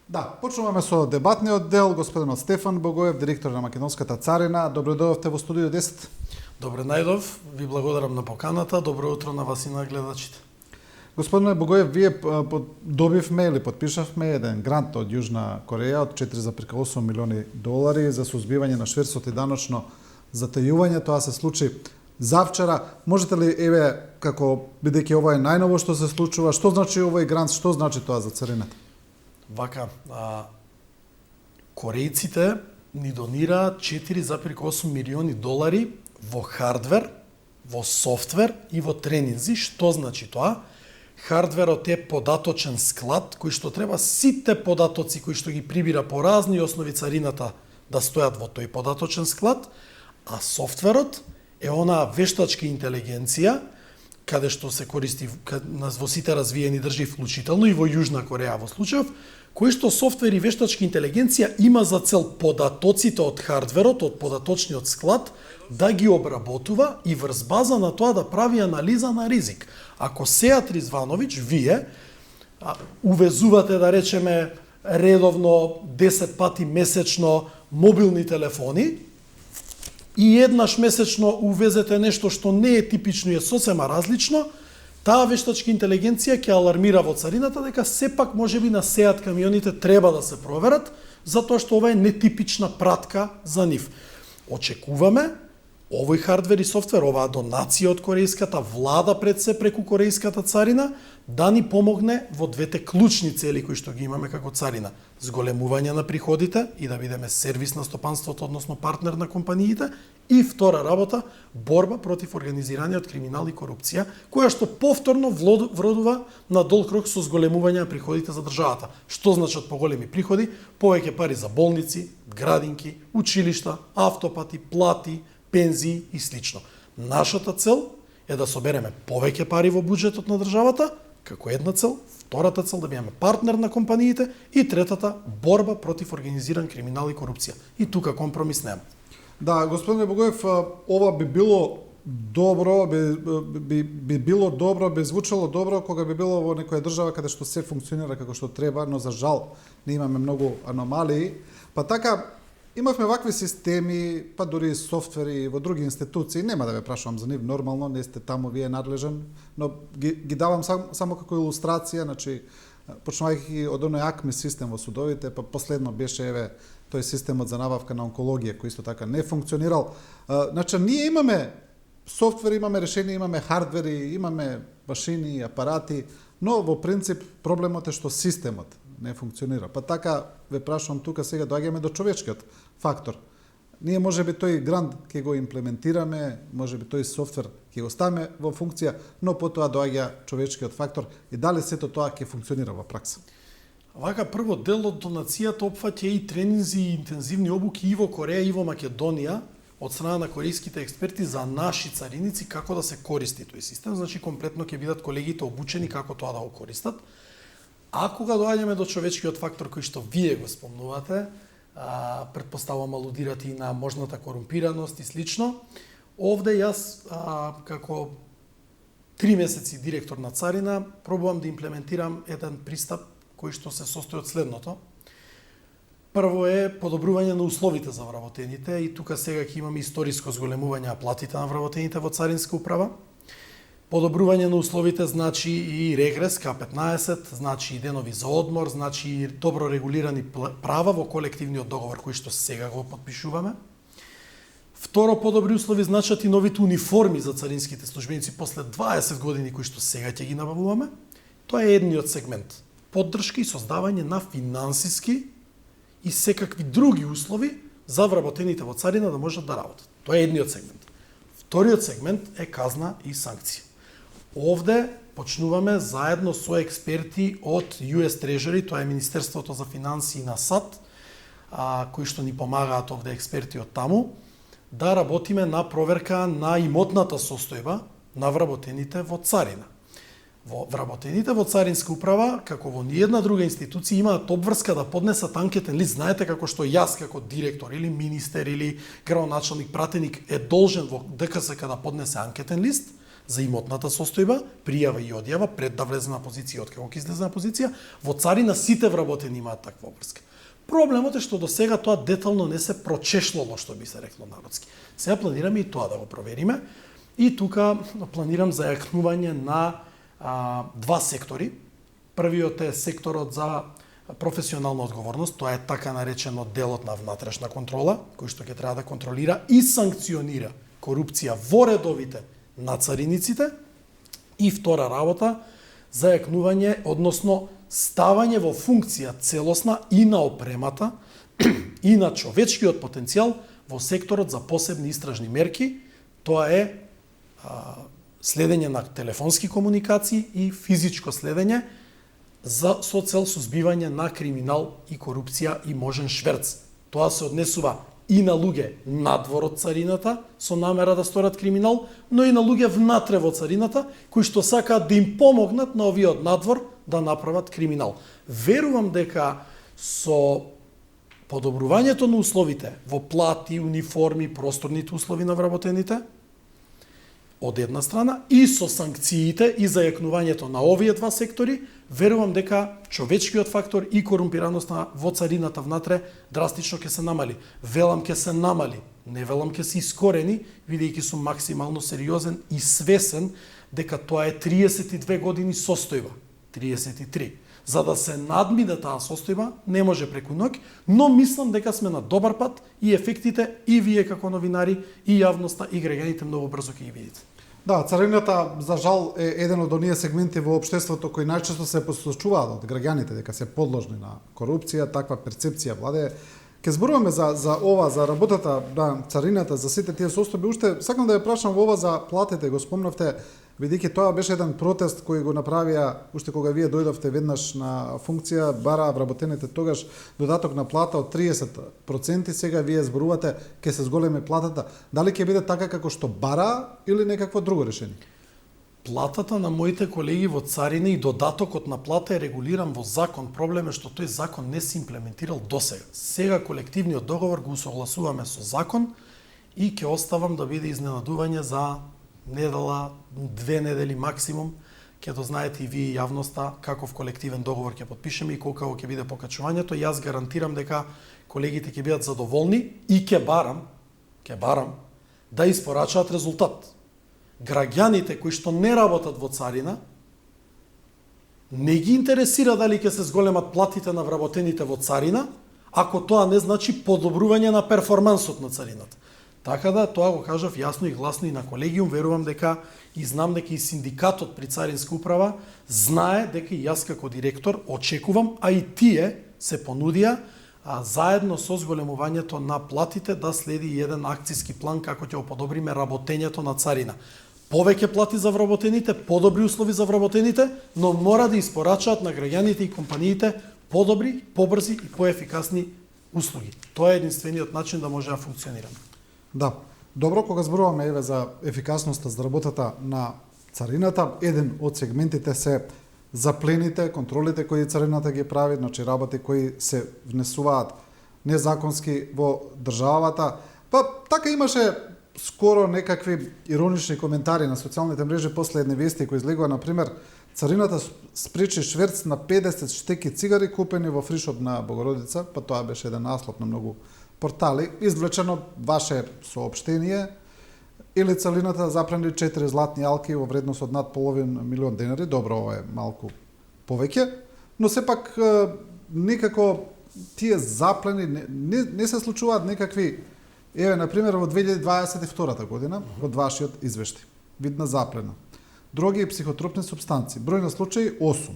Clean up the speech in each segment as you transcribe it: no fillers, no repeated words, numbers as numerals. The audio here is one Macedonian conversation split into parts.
Да, почнуваме со дебатниот дел. Господинот Стефан Богоев, директор на Македонската царина. Добро дојдовте во студио 10. Добре најдов, ви благодарам на поканата. Добро утро на вас и на гледачите. Господине Богоев, вие добивме или подпишавме еден грант од Јужна Кореја од 4,8 милиони долари за сузбивање на шверсот и даночно затајување. Тоа се случи завчера. Можете ли, како бидејќи ова е најново што се случува, што значи овој грант, што значи тоа за царината? Вака, корејците ни донираат 4,8 милиони долари во хардвер, во софтвер и во тренинзи. Што значи тоа? Хардверот е податочен склад кој што треба сите податоци кои што ги прибира по разни основи царината да стојат во тој податочен склад, а софтверот е онаа вештачка интелигенција каде што се користи во сите развиени држави, вклучително и во Јужна Кореја во случајов, кој што софтвер и вештачка интелигенција има за цел податоците од хардверот, од податочниот склад, да ги обработува и врз база на тоа да прави анализа на ризик. Ако Сеат Ризвановиќ, вие увезувате, да речеме, редовно 10 пати месечно мобилни телефони и еднаш месечно увезете нешто што не е типично и е сосема различно, таа вештачка интелигенција ќе алармира во царината дека сепак можеби на Сеат камионите треба да се проверат, затоа што ова е нетипична пратка за нив. Очекуваме овој хардвер и софтвер, оваа донација од корејската влада пред се преку корејската царина, да ни помогне во двете клучни цели кои што ги имаме како царина. Зголемување на приходите и да бидеме сервис на стопанството, односно партнер на компаниите, и втора работа, борба против организираниот криминал и корупција, која што повторно вродува на долг рок со зголемување на приходите за државата. Што значат поголеми приходи? Повеќе пари за болници, градинки, училишта, автопати, плати, пензии и слично. Нашата цел е да собереме повеќе пари во буџетот на државата, како една цел, втората цел да бидеме партнер на компаниите и третата борба против организиран криминал и корупција. И тука компромис нема. Да, господине Богоев, ова би било добро, би било добро, би звучало добро кога би било во некоја држава каде што се функционира како што треба, но за жал не имаме многу аномалии. Па така, имавме вакви системи, па дури софтвери во други институции, нема да ве прашувам за нив, нормално, не сте таму вие надлежен, но ги давам само како илустрација, значи, почнувајќи од оној АКМИ систем во судовите, па последно беше, тој системот за набавка на онкологија, кој исто така не функционирал. Значи, ние имаме софтвери, имаме решение, имаме хардвери, имаме машини, апарати, но во принцип проблемот е што системот не функционира. Па така ве прашувам тука сега доаѓаме до човечкиот фактор. Ние можеби тој грант ќе го имплементираме, можеби тој софтвер ќе го ставиме во функција, но потоа доаѓа човечкиот фактор и дали сето тоа ќе функционира во пракса. Вака, прво дел од донацијата опфаќа и тренинзи и интензивни обуки и во Кореја и во Македонија од страна на корејските експерти за наши цариници како да се користи тој систем. Значи, комплетно ќе бидат колегите обучени како тоа да го користат. А кога доаѓаме до човечкиот фактор кој што вие го спомнувате, предпоставам алудирате и на можната корумпираност и слично, овде јас како 3 месеци директор на царина пробувам да имплементирам еден пристап кој што се состои од следното. Прво е подобрување на условите за вработените и тука сега ќе имаме историско зголемување на платите на вработените во царинска управа. Подобрување на условите значи и регрес К15, значи и денови за одмор, значи и добро регулирани права во колективниот договор кој што сега го подпишуваме. Второ, подобри услови значат и новите униформи за царинските службеници после 20 години кои што сега ќе ги набавуваме. Тоа е едниот сегмент. Поддршка и создавање на финансиски и секакви други услови за вработените во царина да можат да работат. Тоа е едниот сегмент. Вториот сегмент е казна и санкција. Овде почнуваме заедно со експерти од US Treasury, тоа е Министерството за финансии на САД, кои што ни помагаат овде експерти од таму, да работиме на проверка на имотната состојба на вработените во царина. Вработените во царинска управа, како во ниедна друга институција, имаат обврска да поднесат анкетен лист. Знаете како што јас како директор или министер или градоначалник, пратеник е должен во ДКСК да поднесе анкетен лист за имотната состојба, пријава и одјава пред да влезе на позиција, откако ќе излезе на позиција, во царина сите вработени имаат таква обврска. Проблемот е што до сега тоа детално не се прочешлало, што би се рекло народски. Сега планираме и тоа да го провериме. И тука планирам зајакнување на два сектори. Првиот е секторот за професионална одговорност, тоа е така наречено делот на внатрешна контрола, кој што ќе треба да контролира и санкционира корупција во редовите на цариниците. И втора работа, зајакнување, односно ставање во функција целосна и на опремата и на човечкиот потенцијал во секторот за посебни истражни мерки. Тоа е следење на телефонски комуникации и физичко следење со цел сузбивање на криминал и корупција и можен шверц. Тоа се однесува и на луѓе надвор од царината со намера да сторат криминал, но и на луѓе внатре во царината кои што сакаат да им помогнат на овиот надвор да направат криминал. Верувам дека со подобрувањето на условите во плати, униформи, просторните услови на вработените, од една страна, и со санкциите и зајакнувањето на овие два сектори, верувам дека човечкиот фактор и корумпираноста во царината внатре драстично ќе се намали. Велам ќе се намали, не велам ќе се искорени, бидејќи сум максимално сериозен и свесен дека тоа е 32 години состојба. 33. За да се надмине таа состојба, не може преку ноќ, но мислам дека сме на добар пат и ефектите и вие како новинари, и јавноста, и граѓаните многу брзо ќе ги видите. Да, царината, за жал, е еден од оние сегменти во општеството кои најчесто се посочуваат од граѓаните дека се подложни на корупција, таква перцепција владее. Ке зборуваме за ова, за работата на царината, за сите тие состојби. Уште сакам да ја прашам во ова за платите, го спомнавте, бидејќи тоа беше еден протест кој го направија уште кога вие дојдовте веднаш на функција, бараа вработените тогаш додаток на плата од 30%, сега вие зборувате ќе се зголеми платата. Дали ќе биде така како што бараа или некакво друго решение? Платата на моите колеги во царина и додатокот на плата е регулиран во закон. Проблем е што тој закон не се имплементирал досега. Сега колективниот договор го усогласуваме со закон и ќе оставам да биде изненадување за недела, 2 недели максимум, ќе дознаете и вие јавноста каков колективен договор ќе подпишеме и колку ќе биде покачувањето. Јас гарантирам дека колегите ќе бидат задоволни и ќе барам да испорачаат резултат. Граѓаните кои што не работат во царина не ги интересира дали ќе се зголемат платите на вработените во царина, ако тоа не значи подобрување на перформансот на царината. Така да, тоа го кажав јасно и гласно и на колегиум, верувам дека и знам дека и синдикатот при Царинска управа знае дека и јас како директор очекувам, а и тие се понудија заедно со зголемувањето на платите да следи еден акцијски план како ќе подобриме работењето на царина. Повеќе плати за вработените, подобри услови за вработените, но мора да испорачаат на граѓаните и компаниите подобри, побрзи и поефикасни услуги. Тоа е единствениот начин да може да функционираме. Да, добро, кога зборуваме еве за ефикасноста за работата на царината, еден од сегментите се заплените, контролите кои царината ги прави, значи работи кои се внесуваат незаконски во државата. Па така имаше скоро некакви иронични коментари на социјалните мрежи после едни вести кои излегува, например, царината спречи шверц на 50 штеки цигари купени во фришоп на Богородица, па тоа беше еден наслов на многу портали, извлечено ваше соопштение, или царината запрени 4 златни алки во вредност од над половин милион денари. Добро, ова е малку повеќе, но сепак некако тие заплени не се случуваат некакви. Еве, например, во 2022 година, од вашиот извештај, видна заплена. Дроги и психотропни супстанции. Број на случаи 8.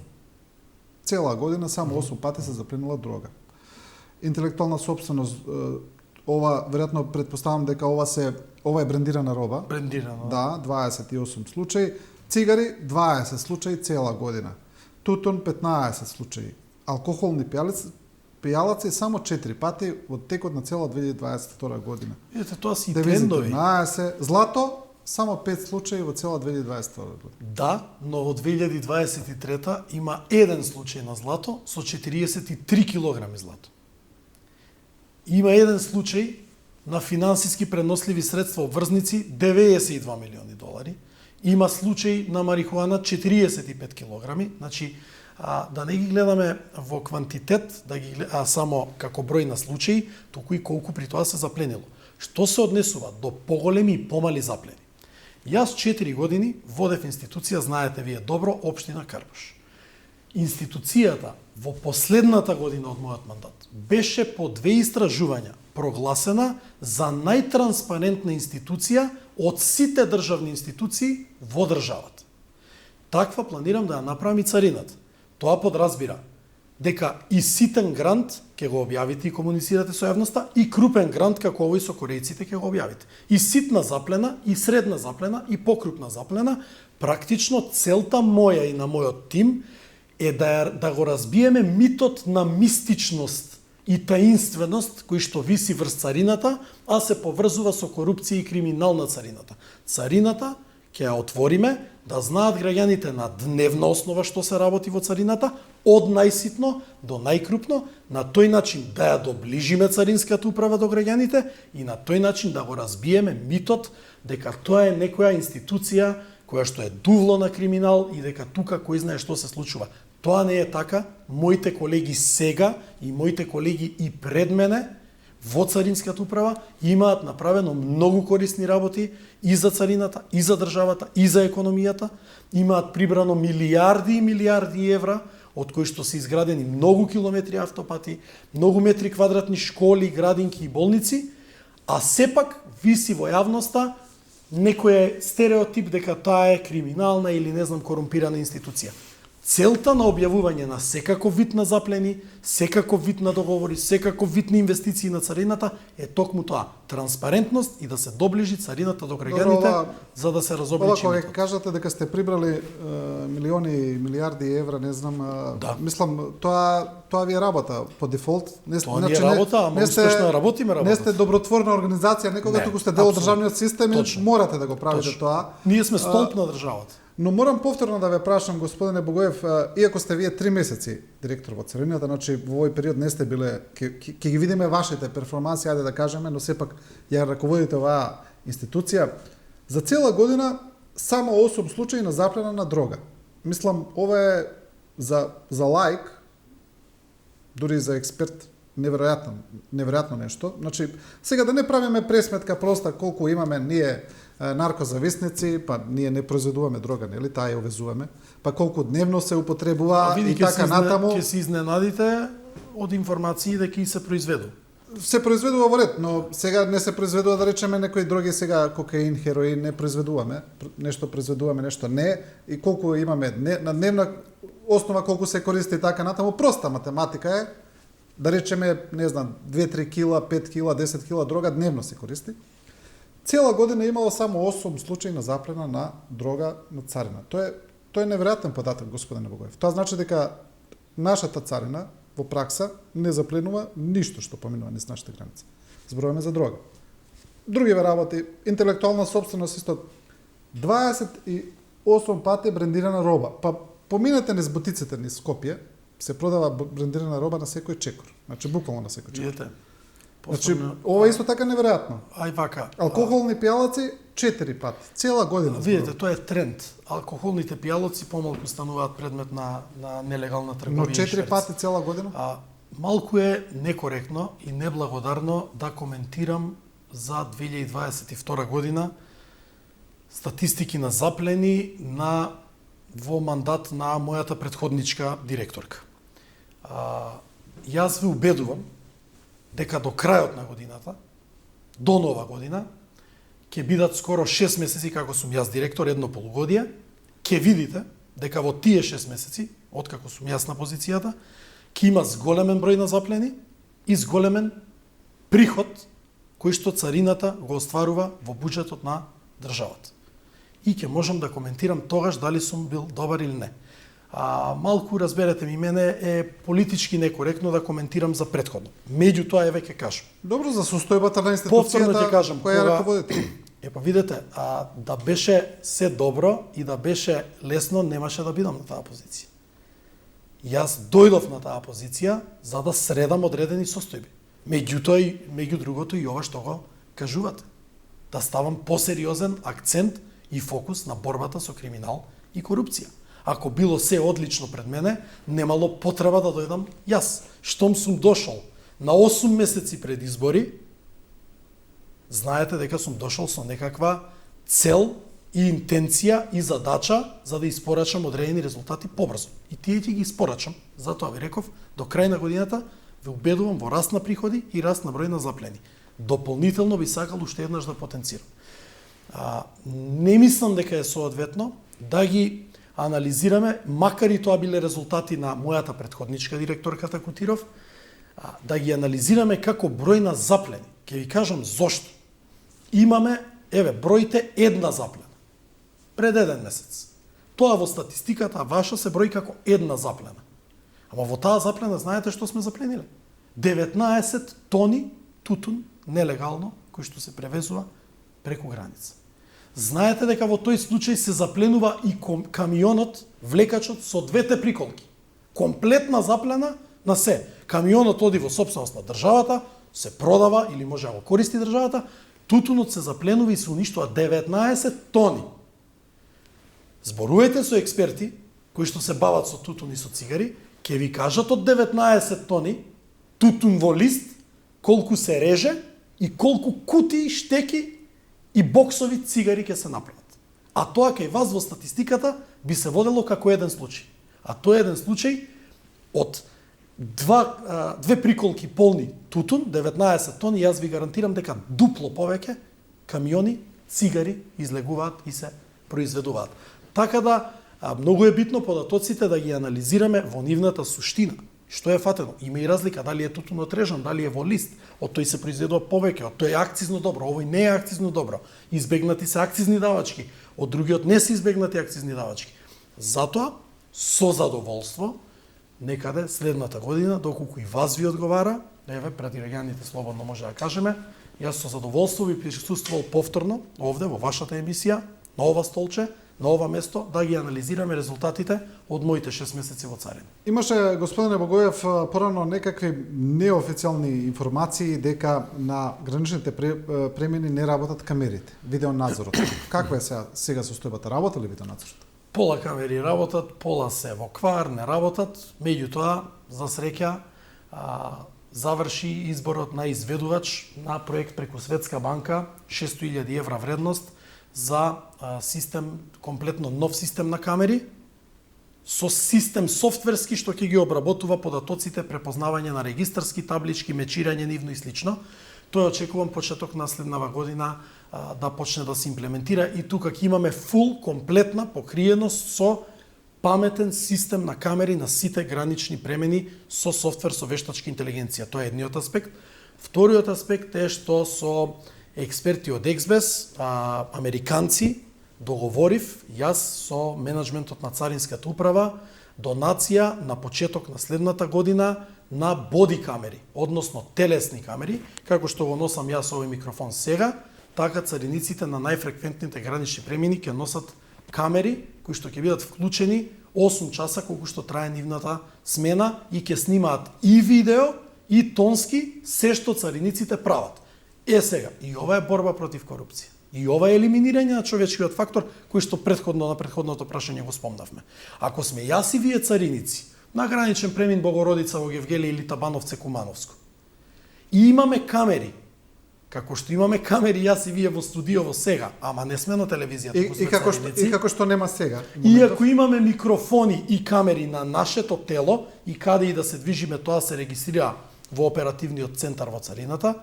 Цела година само 8 пати се запленила дрога. Интелектуална собственост, ова веројатно претпоставам дека ова е брендирана роба. Брендирана. Да, 28 случаи. Цигари 20 случаи цела година. Тутун 15 случаи. Алкохолни пијалаци само 4 пати во текот на цела 2022 година. Ете, тоа си и трендови. 13, злато само 5 случаи во цела 2022 година. Да, но во 2023 има еден случај на злато со 43 килограми злато. Има еден случај на финансиски преносливи средства обврзници 92 милиони долари Има случај на марихуана 45 килограми, значи да не ги гледаме во квантитет, само како број на случаи, туку и колку при тоа се запленило. Што се однесува до поголеми и помали заплени? Јас 4 години водев институција, знаете вие добро, општина Карбаш. Институцијата во последната година од мојот мандат беше по 2 истражувања прогласена за најтранспарентна институција од сите државни институции во државата. Таква планирам да ја направам и царината. Тоа подразбира дека и ситен грант ќе го објавите и комуницирате со јавноста, и крупен грант како овој со корејците ќе го објавите. И ситна заплена, и средна заплена, и покрупна заплена. Практично целта моја и на мојот тим е да го разбиеме митот на мистичност и таинственост кој што виси врз царината, а се поврзува со корупција и криминал на царината. Царината ќе ја отвориме, да знаат граѓаните на дневна основа што се работи во царината, од најситно до најкрупно, на тој начин да ја доближиме царинската управа до граѓаните и на тој начин да го разбиеме митот дека тоа е некоја институција која што е дувло на криминал и дека тука кој знае што се случува. Тоа не е така. Моите колеги сега и моите колеги и пред мене во царинската управа имаат направено многу корисни работи и за царината, и за државата, и за економијата. Имаат прибрано милиарди и милиарди евра, од кои што се изградени многу километри автопати, многу метри квадратни школи, градинки и болници, а сепак виси во јавноста некој стереотип дека таа е криминална или не знам корумпирана институција. Целта на објавување на секаков вид на заплени, секаков вид на договори, секаков вид на инвестиции на царината е токму тоа, транспарентност и да се доближи царината до граѓаните, за да се разобличи. Ова кога кажете дека сте прибрали милиони и милиарди евра, не знам, да. Мислам тоа ви е работа по дефолт. Тоа не е работа, ама успешно работиме работа. Не сте добротворна организација, некога туку сте дел од државниот систем и морате да го правите тоа. Ние сме столб на државата. Но морам повторно да ве прашам, господине Богоев, иако сте вие 3 месеци директор во царината, значи во овој период не сте биле, ќе ги видиме вашите перформанси, ајде да кажеме, но сепак ја раководите оваа институција. За цела година само 8 случаи на заплена на дрога. Мислам, ова е за лаик, дури за експерт, неверојатно нешто. Значи, сега да не правиме пресметка проста колку имаме ние наркозависници, па ние не произведуваме дрога, нели, таа ја увезуваме, па колку дневно се употребува и така натаму. Ќе се изненадите од информации дека и се произведува. Се произведува во ред, но сега не се произведува, да речеме, некои дроги сега, кокаин, хероин, не произведуваме, нешто произведуваме, нешто не, и колку имаме на дневна основа, колку се користи и така натаму, проста математика е, да речеме, не знам, 2-3 кила, 5 кила, 10 кила дрога дневно се користи. Цела година имало само 8 случаи на заплена на дрога на царина. Тоа е неверојатен податок, господине Богоев. Тоа значи дека нашата царина во пракса не запленува ништо што поминува низ нашите граници. Зборуваме за дрога. Други работи, интелектуална собственост исто 28 пати брендирана роба. Па поминете низ бутиците низ Скопје, се продава брендирана роба на секој чекор. Значи буквално на секој чекор. Видете. Значи, ова е исто така неверојатно. Ај вака. Алкохолни пијалаци 4 пати, цела година. Видите, тоа е тренд. Алкохолните пијалаци помалку стануваат предмет на нелегална трговија. Но 4 пати цела година? Малку е некоректно и неблагодарно да коментирам за 2022 година статистики на заплени во мандат на мојата претходничка директорка. Јас ве убедувам дека до крајот на годината, до нова година, ќе бидат скоро 6 месеци како сум јас директор, едно полугодие, ќе видите дека во тие 6 месеци, откако сум јас на позицијата, ќе има зголемен број на заплени и зголемен приход кој што царината го остварува во буџетот на државата. И ќе можам да коментирам тогаш дали сум бил добар или не. Малку, разберете ми, мене е политички некоректно да коментирам за претходно. Меѓутоа, еве ќе кажам. Добро, за состојбата на повторно ќе кажам, која ја раководите. Па видете, да беше се добро и да беше лесно, немаше да бидам на таа позиција. Јас дојдов на таа позиција за да средам одредени состојби. Меѓутоа и меѓу другото и ова што го кажувате. Да ставам посериозен акцент и фокус на борбата со криминал и корупција. Ако било се одлично пред мене, немало потреба да дојдам јас. Штом сум дошол на 8 месеци пред избори, знаете дека сум дошол со некаква цел и интенција и задача за да испорачам одредени резултати побрзо. И тие ќе ги испорачам. Затоа ви реков, до крај на годината ве убедувам во раст на приходи и раст на број на заплени. Дополнително би сакал уште еднаш да потенцирам. Не мислам дека е соодветно да ги анализираме, макар и тоа биле резултати на мојата претходничка директорката Кутиров, да ги анализираме како број на заплени. Ќе ви кажам зошто. Имаме, бројте една заплена. Пред еден месец. Тоа во статистиката ваша се брои како една заплена. Ама во таа заплена знаете што сме заплениле? 19 тони тутун нелегално кој што се превезува преку граница. Знаете дека во тој случај се запленува и камионот, влекачот со двете приколки. Комплетна заплена на се. Камионот оди во сопственост на државата, се продава или може да го користи државата, тутунот се запленува и се уништува 19 тони. Зборувајте со експерти кои што се бават со тутун и со цигари, ќе ви кажат од 19 тони тутун во лист колку се реже и колку кутии, штеки и боксови цигари ќе се направат. А тоа кај вас во статистиката би се водело како еден случај. А тоа е еден случај од две приколки полни тутун, 19 тони, јас ви гарантирам дека дупло повеќе камиони, цигари излегуваат и се произведуваат. Така да, многу е битно податоците да ги анализираме во нивната суштина. Што е фатено? Има и разлика дали е тутунот режан, дали е во лист. Од тој се произведува повеќе, од тој е акцизно добро, овој не е акцизно добро. Избегнати се акцизни давачки, од другиот не се избегнати акцизни давачки. Затоа, со задоволство, некаде следната година, доколку и вас ви одговара, пред граѓаните слободно може да кажеме, јас со задоволство би присуствувал повторно овде во вашата емисија, на ова столче, на ова место, да ги анализираме резултатите од моите 6 месеци во царина. Имаше, господине Богоев, порано некакви неофицијални информации дека на граничните премини не работат камерите, видеонадзорот. Каква е сега состојбата? Работа ли видеонадзорот? Пола камери работат, пола се во квар, не работат. Меѓутоа, за среќа, заврши изборот на изведувач на проект преку Светска банка, 600.000 евра вредност, за систем, комплетно нов систем на камери, со систем софтверски што ќе ги обработува податоците, препознавање на регистарски таблички, мечирање нивно и слично. Тоа очекувам почеток на следнава година да почне да се имплементира и тука ќе имаме фул, комплетна покриеност со паметен систем на камери на сите гранични премени со софтвер со вештачка интелигенција. Тоа е едниот аспект. Вториот аспект е што со експерти од Ексбес, американци, договорив јас со менеджментот на Царинската управа донација на почеток на следната година на боди камери, односно телесни камери, како што го носам јас овој микрофон сега, така цариниците на најфреквентните гранични премини ќе носат камери кои што ќе бидат вклучени 8 часа колку што трае нивната смена и ќе снимаат и видео и тонски се што цариниците прават. Сега, и ова е борба против корупција. И ова е елиминирање на човечкиот фактор, кој што на претходното прашање го спомнавме. Ако сме јас и вие цариници, на граничен премин Богородица во Гевгелие или Табановце Кумановско, и имаме камери, како што имаме камери јас и вие во студиово сега, ама не сме на телевизијата, и како што нема сега. И ако имаме микрофони и камери на нашето тело, и каде и да се движиме, тоа се регистрира во оперативниот центар во царината,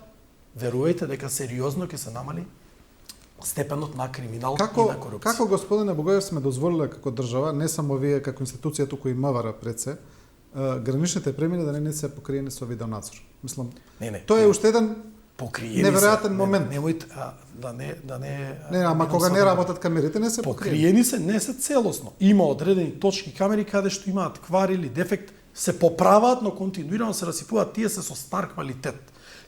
верувајте дека сериозно ќе се намали степенот на криминал и на корупција. Како, господине Богоев, сме дозволиле како држава, не само вие како институција, туку и МВР пред се, граничните премини да не се покриени со видеонадзор? Мислам, тоа е уште еден неверојатен момент. Немојте Не, ама кога не работат камерите, не се покриени се, не се целосно. Има одредени точки камери каде што имаат квар или дефект, се поправаат, но континуирано се расипуваат, тие се со стар квалитет.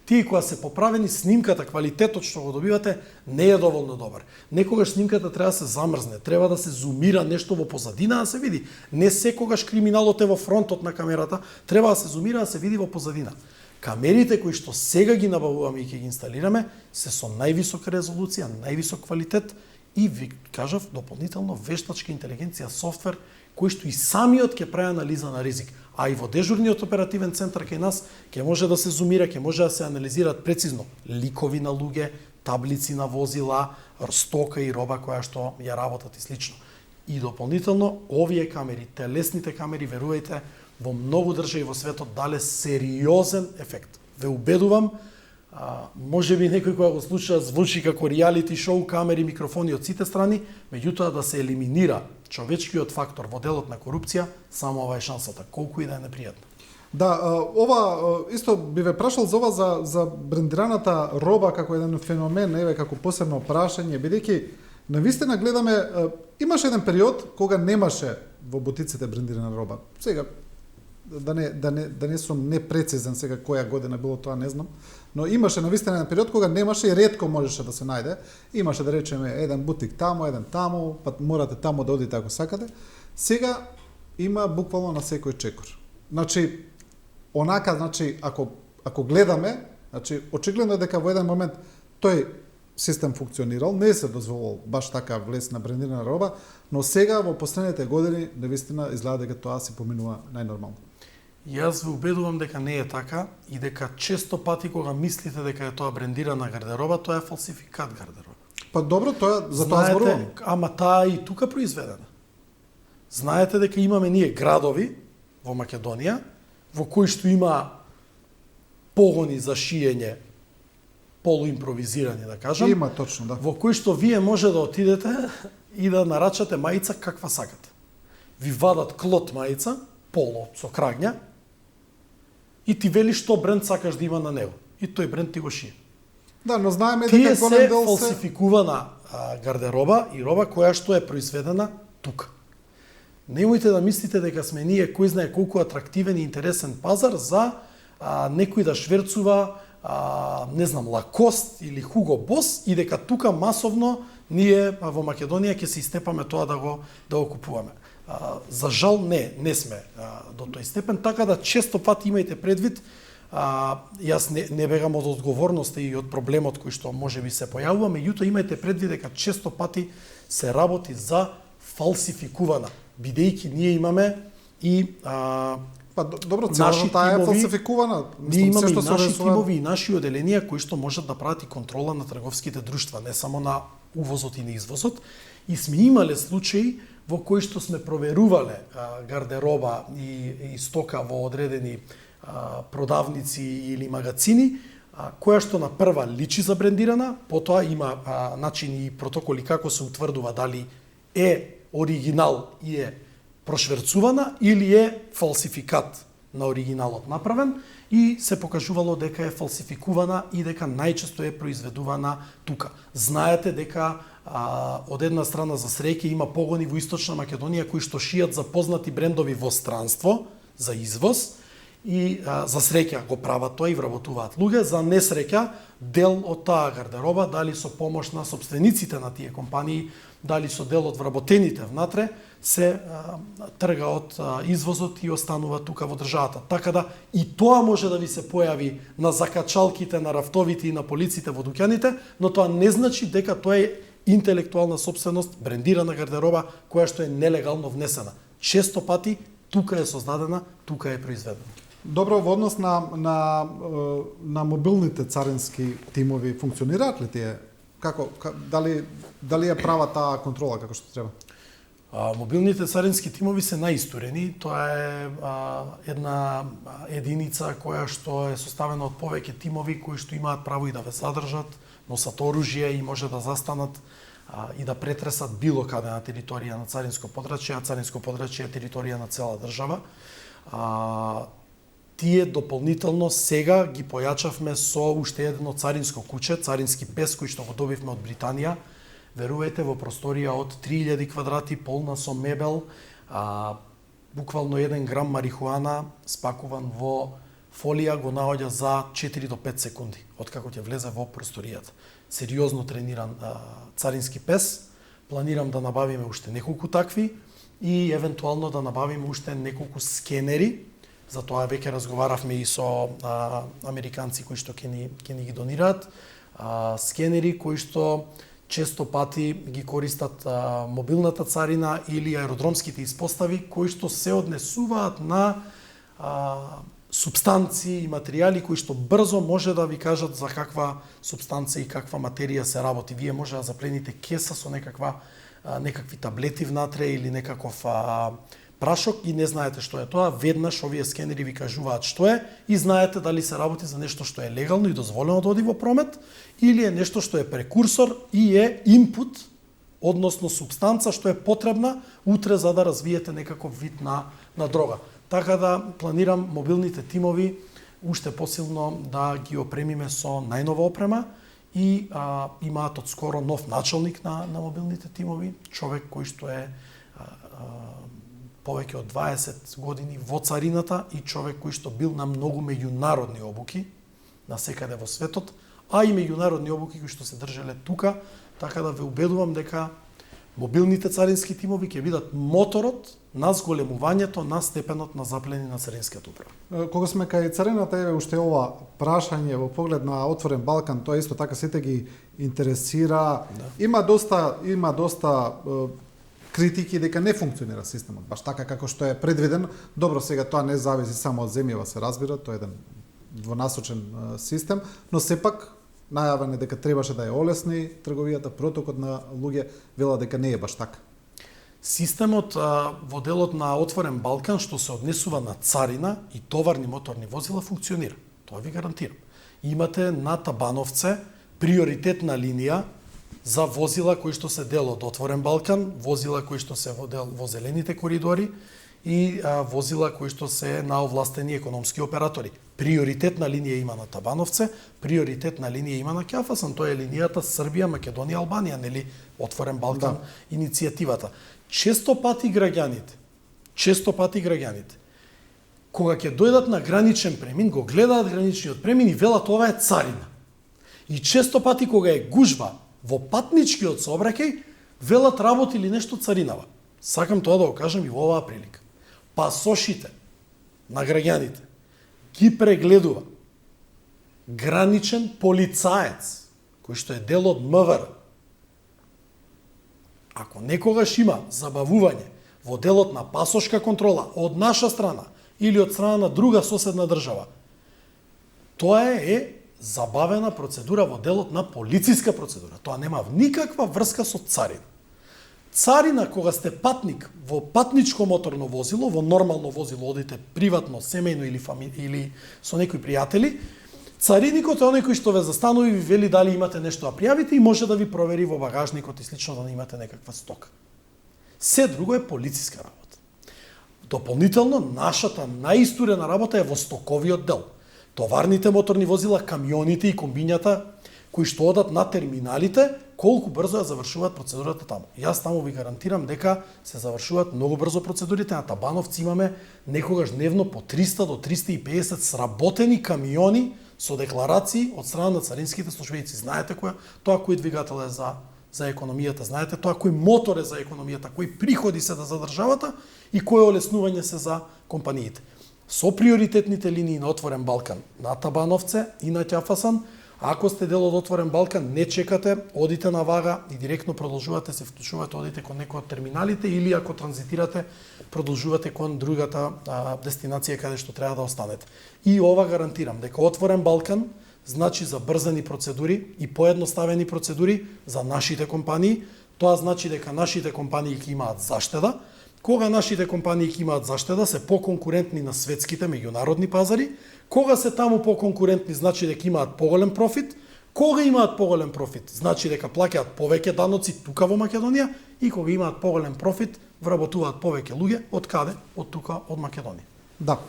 Тие кога се поправени, снимката, квалитетот што го добивате не е доволно добар. Некогаш снимката треба да се замрзне, треба да се зумира нешто во позадина да се види. Не секогаш криминалот е во фронтот на камерата, треба да се зумира да се види во позадина. Камерите кои што сега ги набавуваме и ќе ги инсталираме се со највисока резолуција, највисок квалитет и ви кажав дополнително вештачка интелигенција софтвер кој што и самиот ќе прави анализа на ризик, а и во дежурниот оперативен центар кај нас ќе може да се зумира, ќе може да се анализираат прецизно ликови на луѓе, таблици на возила, стока и роба која што ја работат и слично. И дополнително овие камери, телесните камери, верувајте, во многу држави во светот дале сериозен ефект. Ве убедувам, може би некој која го слуша звучи како реалити шоу, камери, микрофони од сите страни, меѓутоа да се елиминира човечкиот фактор во делот на корупција, само ова е шансата, колку и да е непријатно. Да, ова исто би ве прашал за ова за брендираната роба како еден феномен, еве како посебно прашање, бидејќи навистина гледаме имаше еден период кога немаше во бутиците брендирана роба. Сега да не сум непрецизен сега која година било тоа, не знам, но имаше навистина еден период кога немаше и ретко можеше да се најде. Имаше да речеме еден бутик таму, еден таму, па морате таму да одите ако сакате. Сега има буквално на секој чекор. Значи ако гледаме, очигледно е дека во еден момент тој систем функционирал, не се дозволувал баш така влез на брендирана роба, но сега во последните години навистина изгледа дека тоа се поминува најнормално. Јас ве убедувам дека не е така и дека често пати кога мислите дека е тоа брендирана гардероба, тоа е фалсификат гардероба. Па добро, тоа за тоа зборувам. Ама таа и тука произведена. Знаете дека имаме ние градови во Македонија во кои што има погони за шиење полуимпровизирани, да кажам. Има точно, да. Во кои што вие може да отидете и да нарачате мајца каква сакате. Ви вадат клот мајца, поло со крагња, и ти вели што бренд сакаш да има на него. И тој бренд ти го шие. Да, но знаеме Тие дека се голем дел фалсификувана гардероба и роба која што е произведена тука. Немојте да мислите дека сме ние кој знае колку атрактивен и интересен пазар за некој да шверцува не знам, Лакост или Хуго Бос и дека тука масовно ние во Македонија ќе се истепаме тоа да го купуваме. За жал не сме до тој степен, така да често пати имајте предвид, јас не бегам од одговорноста и од проблемот кој што може би се појавува, меѓутоа имајте предвид дека често пати се работи за фалсификувана, бидејќи ние имаме и па добро, цело таа е фалсификувана. Ние имаме и наши тимови и наши оделенија кои што можат да прават и контрола на трговските друштва, не само на увозот и на извозот. И сме имале случаи во кои што сме проверувале гардероба и стока во одредени продавници или магазини, која што на прва личи за брендирана, потоа има начини и протоколи како се утврдува дали е оригинал и е прошверцувана или е фалсификат на оригиналот направен и се покажувало дека е фалсификувана и дека најчесто е произведувана тука. Знаете дека од една страна за среќа има погони во Источна Македонија кои што шијат за познати брендови во странство за извоз и за среќа го прават тоа и вработуваат луѓе, за несреќа дел од таа гардероба, дали со помош на сопствениците на тие компании, дали со дел од вработените внатре, се трга од извозот и останува тука во државата. Така да и тоа може да ви се појави на закачалките, на рафтовите и на полиците во дуќаните, но тоа не значи дека тоа е интелектуална собственост, брендирана гардероба која што е нелегално внесена. Често пати тука е создадена, тука е произведена. Добро, во однос на мобилните царински тимови функционираат ли тие? Дали ја права таа контрола како што треба? Мобилните царински тимови се наистурени. Тоа е една единица која што е составена од повеќе тимови кои што имаат право и да ве задржат, носат оружје и може да застанат и да претресат било каде на територија на царинско подрачје, а царинско подрачје е територија на цела држава. Тие дополнително сега ги појачавме со уште едно царинско куче, царински пес кој што го добивме од Британија. Верувајте, во просторија од 3000 квадрати, полна со мебел, буквално 1 грам марихуана спакуван во фолија го наоѓа за 4 до 5 секунди, откако ќе влезе во просторијата. Сериозно трениран царински пес. Планирам да набавиме уште неколку такви и евентуално да набавиме уште неколку скенери. За тоа веќе разговаравме и со американци кои што ќе ни ги донираат. Скенери кои што често пати ги користат мобилната царина или аеродромските испостави, кои што се однесуваат на субстанции и материјали кои што брзо може да ви кажат за каква субстанција и каква материја се работи. Вие може да заплените кеса со некакви таблети внатре или некаков прашок и не знаете што е тоа, веднаш овие скенери ви кажуваат што е и знаете дали се работи за нешто што е легално и дозволено да оди во промет или е нешто што е прекурсор и е инпут, односно субстанца што е потребна утре за да развиете некаков вид на дрога. Така да планирам мобилните тимови уште посилно да ги опремиме со најнова опрема и имаат одскоро нов началник на мобилните тимови, човек кој што е повеќе од 20 години во царината и човек кој што бил на многу меѓународни обуки на секаде во светот, а и меѓународни обуки кои што се држеле тука, така да ве убедувам дека мобилните царински тимови ќе бидат моторот на зголемувањето на степенот на заплени на царинската управа. Кога сме кај царината, еве уште ова прашање во поглед на отворен Балкан, тоа исто така сите ги интересира. Да. Има доста критики дека не функционира системот баш така како што е предвиден. Добро, сега тоа не зависи само од земјава, се разбира, тоа е еден двонасочен систем, но сепак најавен е дека требаше да ја олесни трговијата, протокот на луѓе вела дека не е баш така. Системот во делот на отворен Балкан што се однесува на царина и товарни моторни возила функционира. Тоа ви гарантирам. Имате на Табановце приоритетна линија за возила кои што се дел од отворен Балкан, возила кои што се во зелените коридори и возила кои што се на овластени економски оператори. Приоритетна линија има на Табановце, приоритетна линија има на Ќафасан, тоа е линијата Србија, Македонија, Албанија, нели, отворен Балкан, да. Иницијативата. Често пати граѓаните, кога ќе дојдат на граничен премин, го гледаат граничниот премин и велат ова е царина. И често пати кога е гужва во патничкиот сообраќај, велат работи или нешто царинава. Сакам тоа да го кажам и во оваа прилика. Пасошите на граѓаните ги прегледува граничен полицаец, кој што е дел од МВР. Ако некогаш има забавување во делот на пасошка контрола од наша страна или од страна на друга соседна држава, тоа е забавена процедура во делот на полициска процедура. Тоа нема никаква врска со царина. Царина, кога сте патник во патничко моторно возило, во нормално возило, одите приватно, семејно или со некои пријатели, цариникот е оној кој што ве застанува и ви вели дали имате нешто да пријавите и може да ви провери во багажникот и слично да не имате некаква стока. Се друго е полициска работа. Дополнително, нашата најистурена работа е во стоковиот дел. Товарните моторни возила, камионите и комбињата кои што одат на терминалите, колку брзо ја завршуваат процедурата таму. Јас таму ви гарантирам дека се завршуваат многу брзо процедурите. На Табановци имаме некогаш дневно по 300 до 350 сработени камиони со декларации од страна на царинските службеници. Знаете кој двигател е за економијата, знаете кој мотор е за економијата, кои приходи се за државата и кои олеснување се за компаниите. Со приоритетните линии на отворен Балкан на Табановце и на Ќафасан, ако сте дел од отворен Балкан, не чекате, одите на Вага и директно продолжувате, се вклучувате, одите кон некој од терминалите или ако транзитирате, продолжувате кон другата дестинација каде што треба да останете. И ова гарантирам дека отворен Балкан значи забрзани процедури и поедноставени процедури за нашите компании. Тоа значи дека нашите компании ќе имаат заштеда. Кога нашите компании ќе имаат заштеда, се поконкурентни на светските меѓународни пазари. Кога се таму поконкурентни, значи дека имаат поголем профит. Кога имаат поголем профит, значи дека плаќаат повеќе даноци тука во Македонија и кога имаат поголем профит, вработуваат повеќе луѓе од каде? Од тука, од Македонија. Да.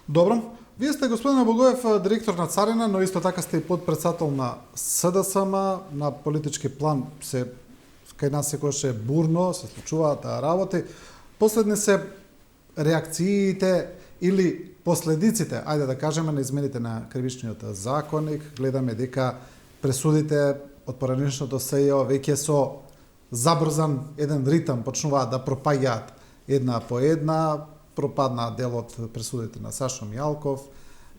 Добро. Вие сте, господин Абогоев, директор на Царина, но исто така сте и подпредседател на СДСМ, на политички план кај нас секогаш е бурно, се случуваат работи. Последни се реакциите или последиците, ајде да кажеме, на измените на кривичниот законник. Гледаме дека пресудите од поранешното СЈО веќе со забрзан еден ритам почнуваат да пропаѓаат една по една. Пропадна дел од пресудите на Сашо Мијалков,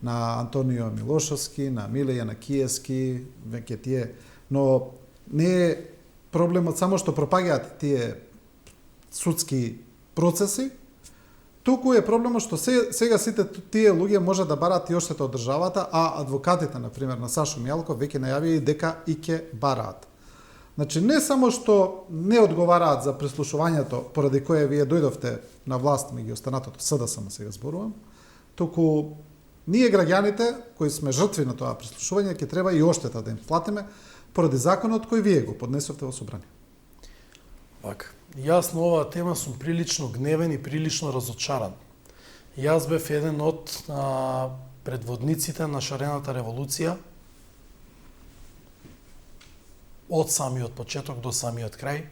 на Антонио Милошовски, на Милеја на Киевски, веќе тие, но не е проблемот само што пропагаат тие судски процеси, туку е проблемот што сега сите тие луѓе може да бараат и оштета од државата, а адвокатите, например, на Сашо Мијалков веќе најавија дека и ќе бараат. Значи, не само што не одговараат за прислушувањето поради кое вие дојдовте на власт меѓу останатото СДСМ, сега зборувам, туку ние граѓаните кои сме жртви на тоа прислушување ќе треба и оштета да им платиме поради законот кој вие го поднесовте во собрание. Вака. Јас на оваа тема сум прилично гневен и прилично разочаран. Јас бев еден од предводниците на шарената револуција од самиот почеток до самиот крај.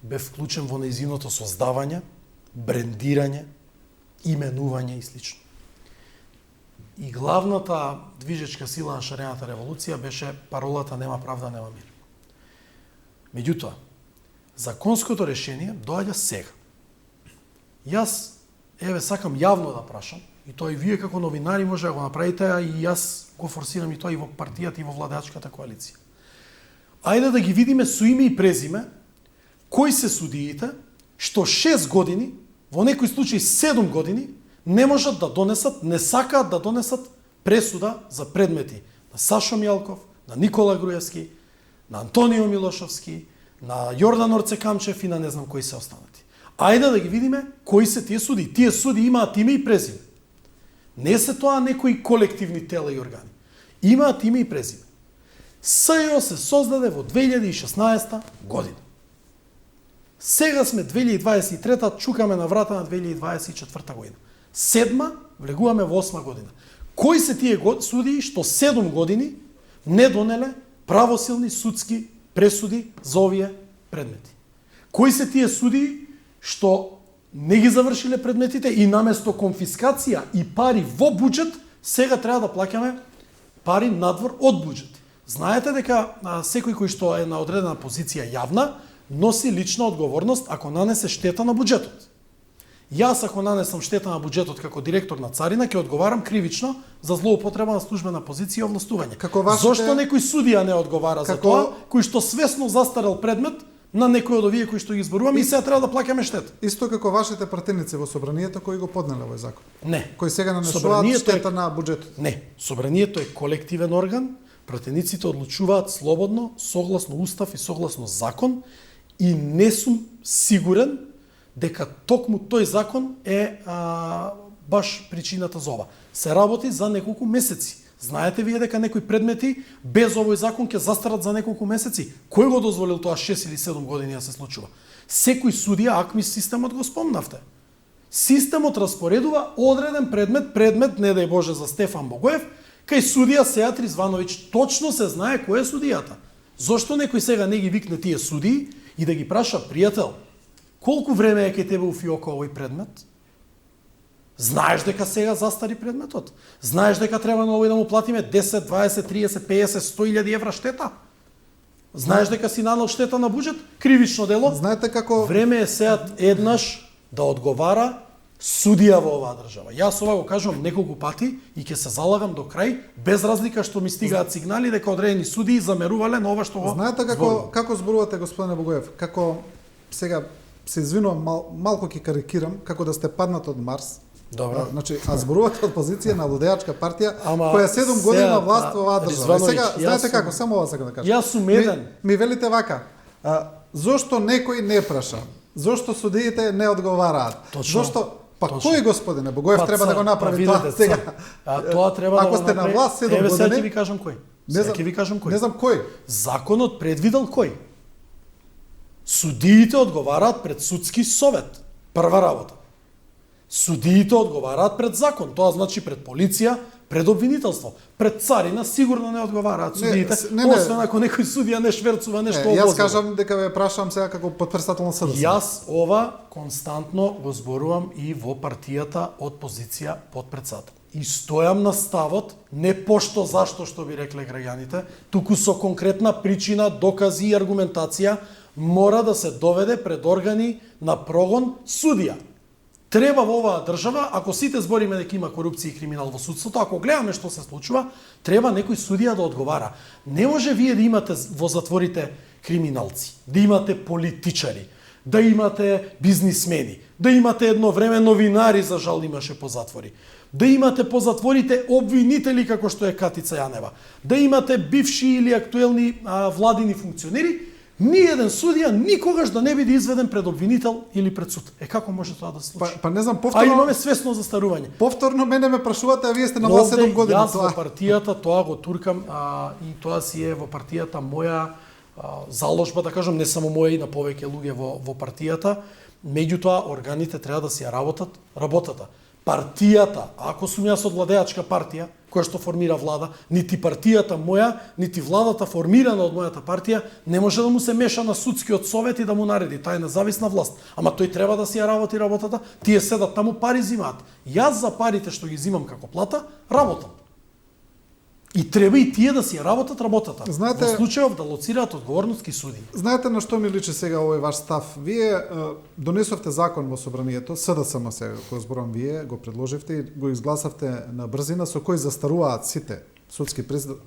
Бев вклучен во нејзиното создавање, брендирање, именување и слично. И главната движечка сила на шарената револуција беше паролата "Нема правда, нема мир". Меѓутоа, законското решение доаѓа сега. Јас, сакам јавно да прашам, и тоа и вие како новинари може да го направите, а и јас го форсирам и тоа и во партијата и во владеачката коалиција. Ајде да ги видиме со име и презиме кои се судиите што 6 години, во некој случај 7 години, не можат да донесат, не сакаат да донесат пресуда за предмети на Сашо Мијалков, на Никола Груевски, на Антонио Милошовски, на Јордан Орцекамчев и на не знам кои се останати. Ајде да ги видиме кои се тие суди. Тие суди имаат име и презиме. Не се тоа некои колективни тела и органи. Имаат име и презиме. СЈО се создаде во 2016 година. Сега сме 2023, чукаме на врата на 2024 година. 7, влегуваме во 8 година. Кои се тие судии што 7 години не донеле правосилни судски пресуди за овие предмети? Кои се тие судии што не ги завршиле предметите и наместо конфискација и пари во буџет, сега треба да плаќаме пари надвор од буџет? Знаете дека секој кој што е на одредена позиција јавна носи лична одговорност ако нанесе штета на буџетот. Јас ако нанесам штета на буџетот како директор на царина ќе одговарам кривично за злоупотреба на службена позиција и овластување. Зошто некој судија не одговара за тоа, кој што свесно застарел предмет на некој од овие кои што ги изборуваме и сега треба да плаќаме штета? Исто како вашите пратеници во собранието кои го поднеле овој закон. Не. Кои сега нанесуваат штета на буџетот. Не. Собранието е колективен орган, пратениците одлучуваат слободно, согласно устав и согласно закон и не сум сигурен дека токму тој закон е баш причината за ова. Се работи за неколку месеци. Знаете вие дека некои предмети без овој закон ќе застарат за неколку месеци. Кој го дозволил тоа 6 или 7 години да се случува? Секој судија, АКМИ системот го спомнавте. Системот распоредува одреден предмет не дај Боже за Стефан Богоев, кај судија Сеат Ризвановиќ. Точно се знае кој е судијата. Зошто некој сега не ги викне тие судии и да ги праша: пријател, колку време е кај тебе у фиока овој предмет? Знаеш дека сега застари предметот? Знаеш дека треба на овој да му платиме 10, 20, 30, 50, 100.000 евра штета? Знаеш дека си нанел штета на буџет? Кривично дело? Знаете како... Време е Сеат еднаш да одговара судија во оваа држава. Јас ова го кажувам неколку пати и ќе се залагам до крај, без разлика што ми стигаат сигнали дека одредени судии замерувале на ова што го... Знаете како зборувате, господине Богоев? Како, сега се извинувам, малку ќе карикирам, како да сте паднат од Марс. Добро. Значи, а зборувате од позиција на лудеачка партија, која 7 години на власт во оваа држава. И сега, знаете како, само ова сакам да кажам. Јас сум еден. Ми велите вака, зошто некој не праша? Зошто судиите не одговараат? Точно. Зошто... Па кој, господине Богоев, треба да го направи тоа сега? Тоа треба да го направи. Ако сте на власт 7 години... Сега ќе ви кажам кој. Сега ќе ви кажам кој. Не знам кој. Законот предвидел кој. Судиите одговараат пред судски совет. Прва работа. Судиите одговараат пред закон. Тоа значи пред полиција, пред обвинителство. Пред царина сигурно не одговараат судиите, освен ако некој судија не шверцува нешто обозно. Јас кажам дека ве прашам сега како потпредседател на СДСМ. Јас ова константно го зборувам и во партијата од позиција потпредседател. И стојам на ставот, не пошто зашто што би рекле граѓаните, туку со конкретна причина, докази и аргументација мора да се доведе пред органи на прогон судија. Треба во оваа држава, ако сите збориме дека има корупција и криминал во судството, ако гледаме што се случува, треба некој судија да одговара. Не може вие да имате во затворите криминалци, да имате политичари, да имате бизнисмени, да имате едно време новинари, за жал имаше по затвори, да имате по затворите обвинители како што е Катица Јанева, да имате бивши или актуелни владини функционери, ни еден судија никогаш да не биде изведен пред обвинител или пред суд. Како може тоа да се случи? Па не знам, А повторно, имаме свесно застарување. повторно мене ме прашувате, а вие сте на власт 7 години. Јас во партијата тоа го туркам и тоа си е во партијата моја заложба, да кажам, не само моја и на повеќе луѓе во партијата. Меѓутоа, органите треба да си ја работат работата. Партијата, ако сум јас од владеачка партија, која што формира влада, нити партијата моја, нити владата формирана од мојата партија, не може да му се меша на судскиот совет и да му нареди. Таа е независна власт. Ама тој треба да си ја работи работата, тие седат таму, пари зимаат. Јас за парите што ги зимам како плата, работам. И треба и тие да си ја работат работата. Знаете, во случајов да лоцираат одговорност ки суди. Знаете на што ми личи сега овој ваш став? Вие донесовте закон во собранието, СДСМ сега, кој зборам вие, го предложивте и го изгласавте на брзина, со кој застаруваат сите судски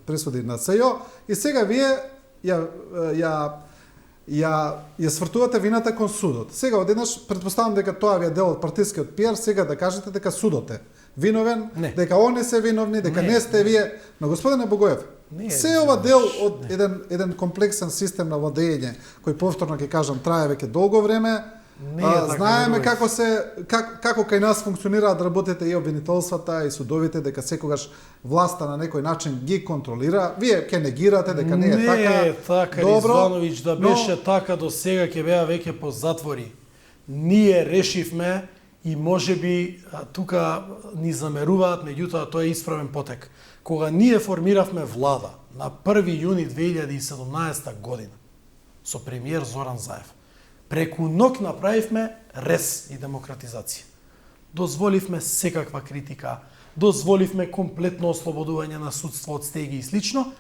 пресуди на СЈО, и сега вие ја свртувате вината кон судот. Сега одеднаш предпоставам дека тоа ви е дел од партискиот пиар, сега да кажете дека судот е виновен, Не. дека они се виновни, дека не сте вие. Но господине Богоев, Не, се ова дел од еден комплексен систем на владење, кој повторно ќе кажам трае веќе долго време. Не е така, Знаеме Богоев. како кај нас функционираат работите и обвинителствата и судовите, дека секогаш власта на некој начин ги контролира. Вие ќе негирате дека не е така. Не е така, Ризвановиќ, да беше така до сега ќе беа веќе по затвори. Ние решивме и можеби тука ни замеруваат, меѓутоа тоа е исправен потек. Кога ние формиравме влада на 1 јуни 2017 година со премиер Зоран Заев, преку ног направивме рез и демократизација. Дозволивме секаква критика, дозволивме комплетно ослободување на судство од стеги и слично,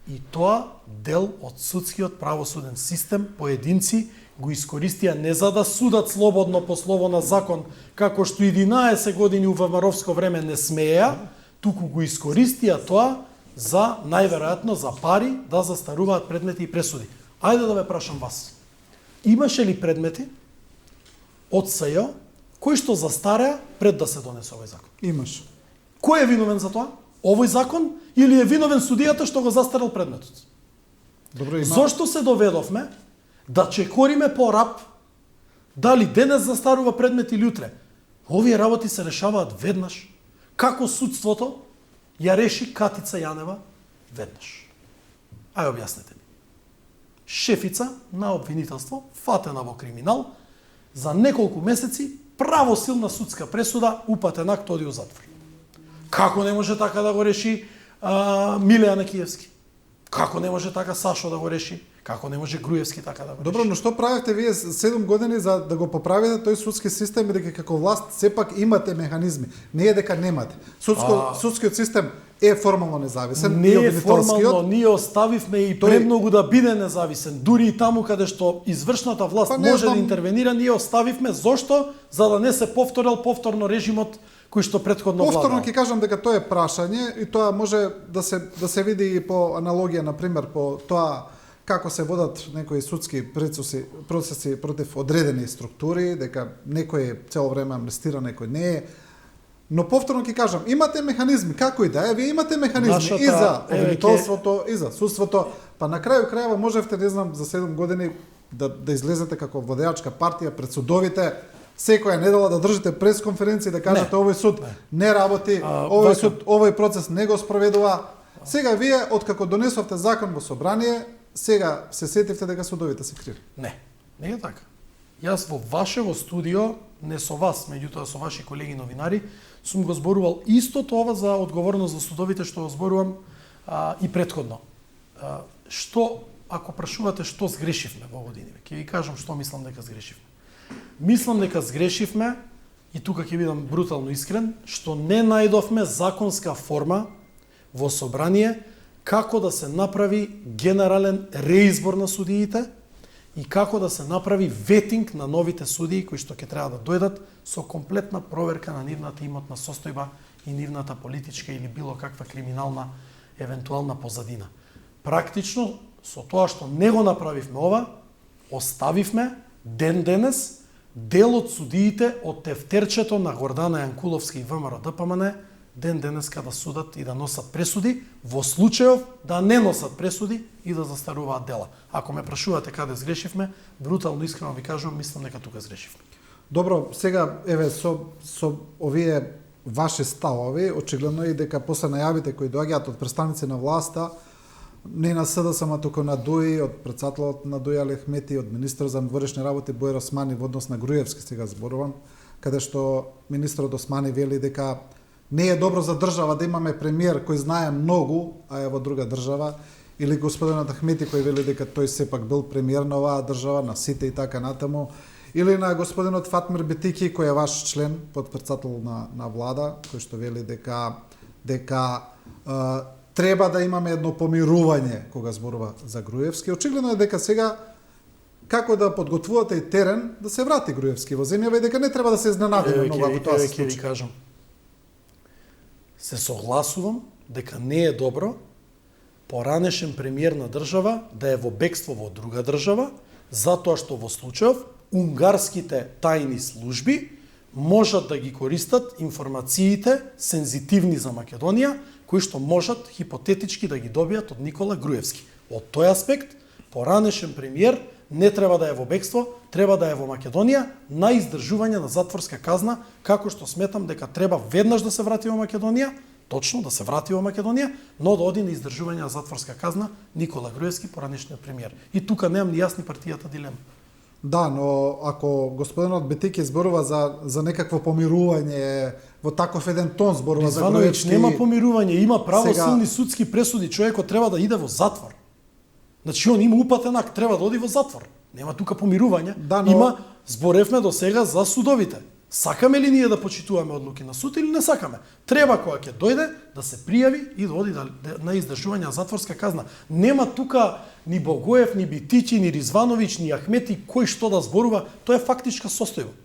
и тоа дел од судскиот правосуден систем, поединци го искористија не за да судат слободно по слово на закон, како што 11 години у ВМРО време не смееа, туку го искористија тоа за, најверојатно, за пари да застаруваат предмети и пресуди. Ајде да ве прашам вас. Имаше ли предмети од СЈО кои што застареа пред да се донесе овој закон? Имаш. Кој е виновен за тоа? Овој закон или е виновен судијата што го застарел предметот? Добро, има. Зошто се доведовме да чекориме по рап дали денес застарува предмет или утре? Овие работи се решаваат веднаш. Како судството ја реши Катица Јанева веднаш? Ај објаснете ми. Шефица на обвинителство, фатена во криминал, за неколку месеци правосилна судска пресуда, упатен акт, оди у затвор. Како не може така да го реши Милеја Некиевски? Како не може така Сашо да го реши? Како не може Груевски така да го реши? Добро, но што правите вие 7 години за да го поправите тој судски систем и дека како власт сепак имате механизми? Не е дека немате. Судскиот систем е формално независен. Не и е обвинителскиот. формално, ние оставивме и премногу да биде независен. Дури и таму каде што извршната власт Па не може знам. да интервенира, ние оставивме. Зошто? За да не се повторно режимот кој што претходно Повторно владаа. ќе кажам дека тоа е прашање и тоа може да се види и по аналогија, на пример, по тоа како се водат некои судски процеси против одредени структури, дека некој цело време амнестира, некој не е. Но повторно ќе кажам, имате механизми, како и да е, вие имате механизми и за обвинителството, и за судството, па на крају крајава можевте, не знам, за 7 години да излезете како владеачка партија пред судовите, секоја недела да држите пресконференција да кажете овој суд не работи, овој суд, овој процес не го спроведува. Сега вие, откако донесовте закон во собрание, сега се сетивте дека судовите се криви. Не е така. Јас во вашево студио, не со вас, меѓутоа со ваши колеги новинари, сум го зборувал истото ова за одговорност за судовите што го зборувам и претходно. Што, ако прашувате што сгрешивме во годиниве, ќе ви кажам што мислам дека сгрешивме. Мислам дека сгрешивме, и тука ќе бидам брутално искрен, што не најдовме законска форма во собрание како да се направи генерален реизбор на судиите и како да се направи ветинг на новите судии кои што ќе треба да дојдат со комплетна проверка на нивната имотна состојба и нивната политичка или било каква криминална евентуална позадина. Практично со тоа што не го направивме ова, оставивме ден денес дел од судиите од тефтерчето на Гордана Јанкуловска и ВМРО ДПМН ден денеска да судат и да носат пресуди, во случајов да не носат пресуди и да застаруваат дела. Ако ме прашувате каде сгрешивме, брутално искрено ви кажувам, мислам дека тука сгрешивме. Добро, сега еве со овие ваши ставови, очигледно и дека после најавите кои доаѓаат од представници на власта, не на СДСМ, туку на ДУИ, од председателот на ДУИ Али Ахмети, од министерот за внатрешни работи Бојар Османи во однос на Груевски сега зборувам, каде што министерот Османи вели дека не е добро за држава да имаме премиер кој знае многу, а е во друга држава, или господинот Ахмети кој вели дека тој сепак бил премиер на оваа држава, на сите и така натаму, или на господинот Фатмир Бетики кој е ваш член, подпредседател на влада, кој што вели дека треба да имаме едно помирување кога зборува за Груевски. Очигледно е дека сега како да подготвувате и терен да се врати Груевски во земјава и дека не треба да се изненадиме многу ако тоа се случи. Ви кажам. Се согласувам дека не е добро поранешен премиер на држава да е во бегство во друга држава, затоа што во случајов унгарските тајни служби можат да ги користат информациите сензитивни за Македонија, кои што можат хипотетички да ги добијат од Никола Груевски. Од тој аспект, поранешен премиер не треба да е во бегство, треба да е во Македонија на издржување на затворска казна, како што сметам дека треба веднаш да се врати во Македонија, точно да се врати во Македонија, но да оди на издржување на затворска казна Никола Груевски, поранешниот премиер. И тука немам ни јасни партијата дилема. Да, но ако господинот Бетики зборува за некакво помирување, во таков еден тон зборува за Груевски... нема помирување, има правосилни судски пресуди, човекот треба да иде во затвор. Значи, он има упатен акт, треба да оди во затвор. Нема тука помирување. Да, но... Има, зборевме до сега за судовите. Сакаме ли ние да почитуваме одлуки на суд или не сакаме? Треба кога ќе дојде да се пријави и да оди на издржување на затворска казна. Нема тука ни Богоев, ни Битичи, ни Ризвановиќ, ни Ахмети, кој што да зборува, тоа е фактичка состојба.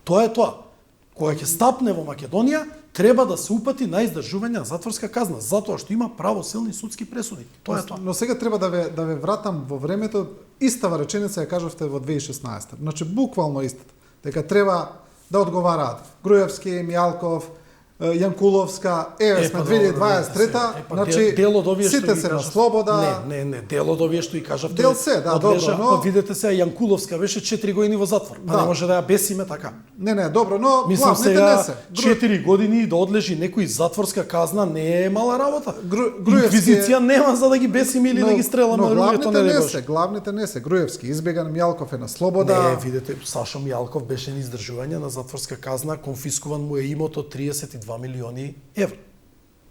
Тоа е тоа. Кога ќе стапне во Македонија, треба да се упати на издржување на затворска казна, затоа што има правосилни судски пресуди. Тоа е тоа. Но сега треба да ве вратам во времето, истава реченица ја кажавте во 2016. Значи буквално истата. Дека треба да одговараат Груевски, Мијалков, Јанкуловска, сме 2023-та, значи сите се на слобода. Не, дел од овие што и кажавте. Дел се, да, добро, но видете се Јанкуловска беше 4 години во затвор. Па не може да ја бесиме така. Не, добро, но мислам сега не се. 4 години да одлежи некој затворска казна не е мала работа. Инквизиција нема за да ги бесиме или да ги стреламе луѓето, не главните не се. Груевски избеган, Мијалков е на слобода. Не, видете, Сашо Мијалков беше на издржување на затворска казна, конфискуван му е имото 32 милиони евра.